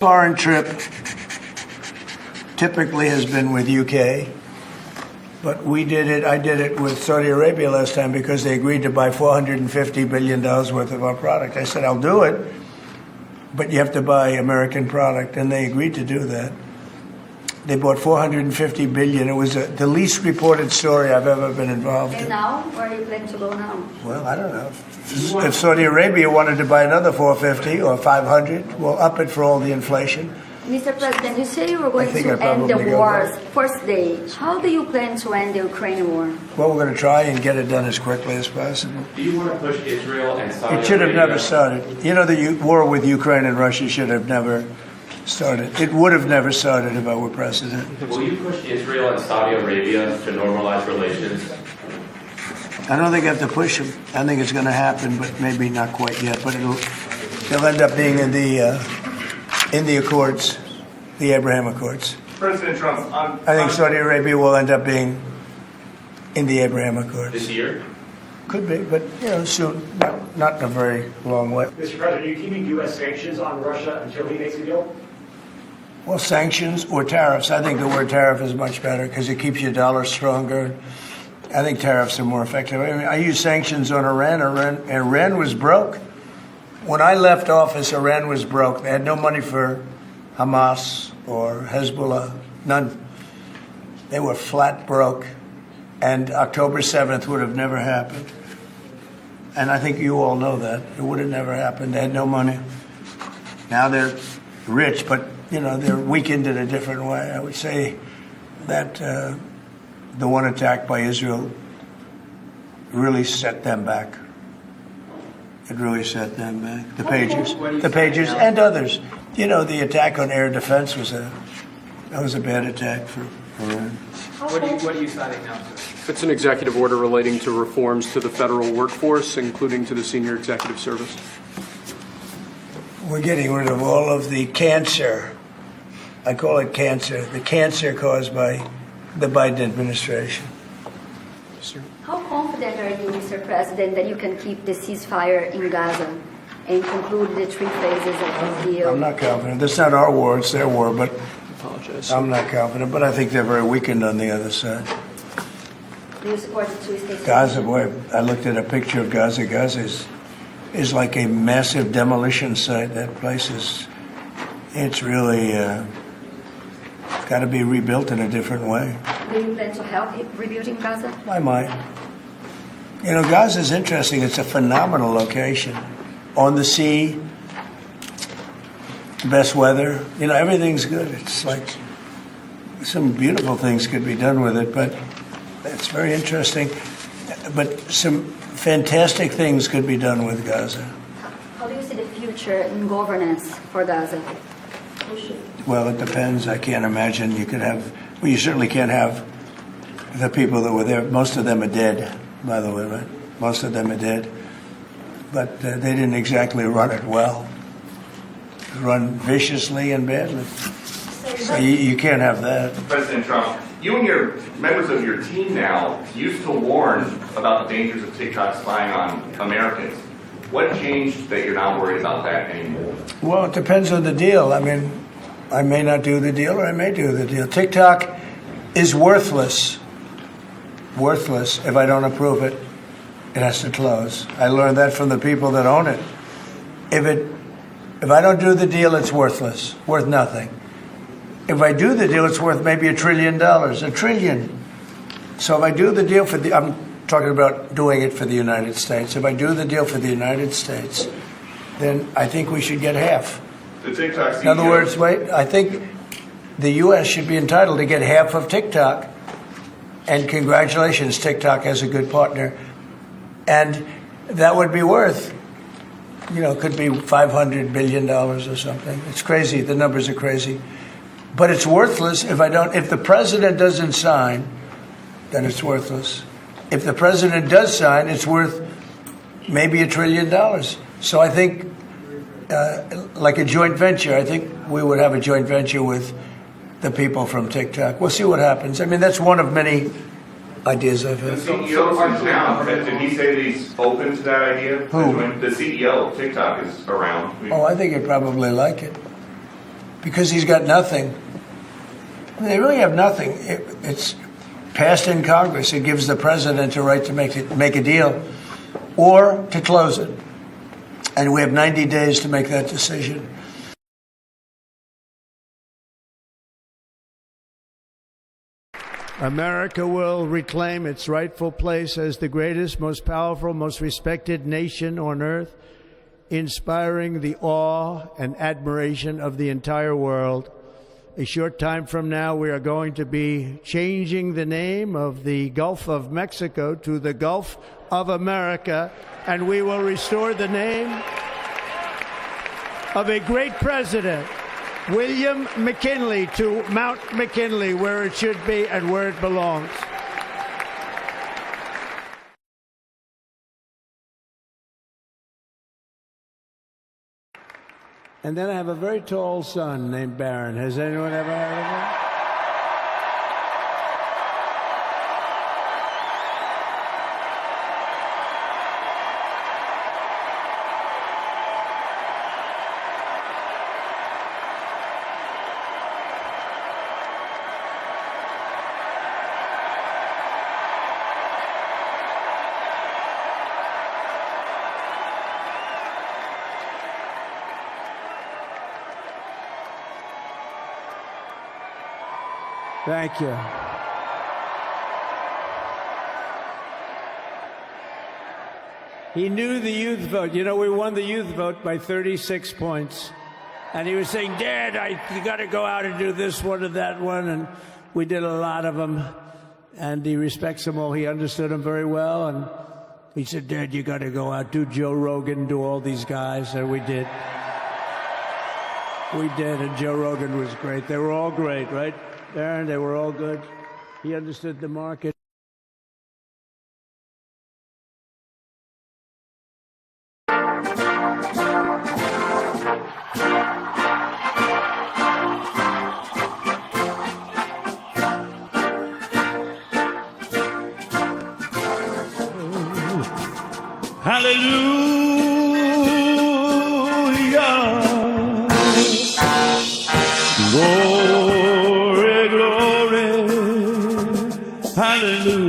Foreign trip typically has been with UK, but I did it with Saudi Arabia last time because they agreed to buy $450 billion worth of our product. I said, I'll do it, but you have to buy American product, and they agreed to do that. They bought $450 billion. It was the least reported story I've ever been involved in. And now, where are you planning to go now? Well, I don't know. If Saudi Arabia wanted to buy another 450 or 500, we'll up it for all the inflation. Mr. President, you say you were going to end the war's first day. How do you plan to end the Ukraine war? Well, we're going to try and get it done as quickly as possible. Do you want to push Israel and Saudi Arabia? It should have never started. You know, the war with Ukraine and Russia should have never started. It would have never started if I were president. Will you push Israel and Saudi Arabia to normalize relations? I don't think I have to push them. I think it's going to happen, but maybe not quite yet. But they'll end up being in the Accords, the Abraham Accords. President Trump, I think Saudi Arabia will end up being in the Abraham Accords. This year? Could be, but soon. Not in a very long way. Mr. President, are you keeping U.S. sanctions on Russia until he makes a deal? Well, sanctions or tariffs. I think the word tariff is much better because it keeps your dollar stronger. I think tariffs are more effective. I mean, I use sanctions on Iran. Iran was broke. When I left office, Iran was broke. They had no money for Hamas or Hezbollah, none. They were flat broke. And October 7th would have never happened. And I think you all know that. It would have never happened. They had no money. Now they're rich, but, they're weakened in a different way. I would say that the one attack by Israel really set them back. It really set them back. The Pagers and others. The attack on air defense was a bad attack for Iran. What are you citing now, sir? It's an executive order relating to reforms to the federal workforce, including to the senior executive service. We're getting rid of all of the cancer. I call it cancer. The cancer caused by the Biden administration. How confident are you, Mr. President, that you can keep the ceasefire in Gaza and conclude the three phases of the deal? I'm not confident. That's not our war, it's their war, but Apologize. I'm not confident. But I think they're very weakened on the other side. Do you support the two-state Gaza, solution? boy, I looked at a picture of Gaza. Gaza is like a massive demolition site. That place it's really got to be rebuilt in a different way. Do you plan to help rebuilding Gaza? I might. Gaza is interesting. It's a phenomenal location. On the sea, best weather. Everything's good. It's like some beautiful things could be done with it, but it's very interesting. But some fantastic things could be done with Gaza. How do you see the future in governance for Gaza? Well, it depends. I can't imagine you could have... Well, you certainly can't have the people that were there. Most of them are dead, by the way, right? Most of them are dead. But they didn't exactly run it well. Run viciously and badly. So you can't have that. President Trump, you and your members of your team now used to warn about the dangers of TikTok spying on Americans. What changed that you're not worried about that anymore? Well, it depends on the deal. I mean, I may not do the deal or I may do the deal. TikTok is worthless. Worthless. If I don't approve it, it has to close. I learned that from the people that own it. If I don't do the deal, it's worthless. Worth nothing. If I do the deal, it's worth maybe $1 trillion. $1 trillion. So if I do the deal I'm talking about doing it for the United States. If I do the deal for the United States, then I think we should get half. The TikTok CEO. In other words, I think the U.S. should be entitled to get half of TikTok. And congratulations, TikTok has a good partner. And that would be worth, could be $500 billion or something. It's crazy. The numbers are crazy. But it's worthless if the president doesn't sign, then it's worthless. If the president does sign, it's worth maybe $1 trillion. So I think, like a joint venture, I think we would have a joint venture with the people from TikTok. We'll see what happens. I mean, that's one of many ideas I've had. The CEO is around. Did he say that he's open to that idea? Who? The CEO of TikTok is around. Oh, I think he'd probably like it. because he's got nothing. They really have nothing. It's passed in Congress. It gives the president a right to make a deal or to close it. And we have 90 days to make that decision. America will reclaim its rightful place as the greatest, most powerful, most respected nation on earth, inspiring the awe and admiration of the entire world. A short time from now, we are going to be changing the name of the Gulf of Mexico to the Gulf of America, and we will restore the name of a great president, William McKinley, to Mount McKinley, where it should be and where it belongs. And then I have a very tall son named Barron. Has anyone ever heard of him? Thank you. He knew the youth vote. You know, we won the youth vote by 36 points. And he was saying, Dad, you got to go out and do this one and that one. And we did a lot of them. And he respects them all. He understood them very well. And he said, Dad, you got to go out, do Joe Rogan, do all these guys. And we did. We did. And Joe Rogan was great. They were all great, right? Aaron, they were all good. He understood the market. Hallelujah. Glory, glory. Hallelujah.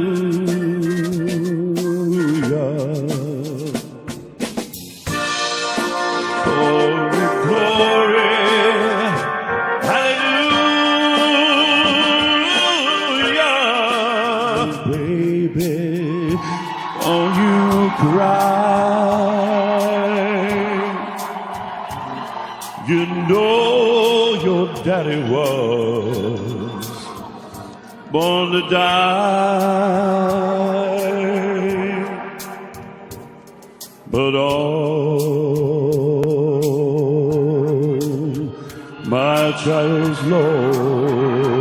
Glory, glory. Hallelujah. Baby, oh, you cry. You know your daddy was born to die, but all my trials, Lord,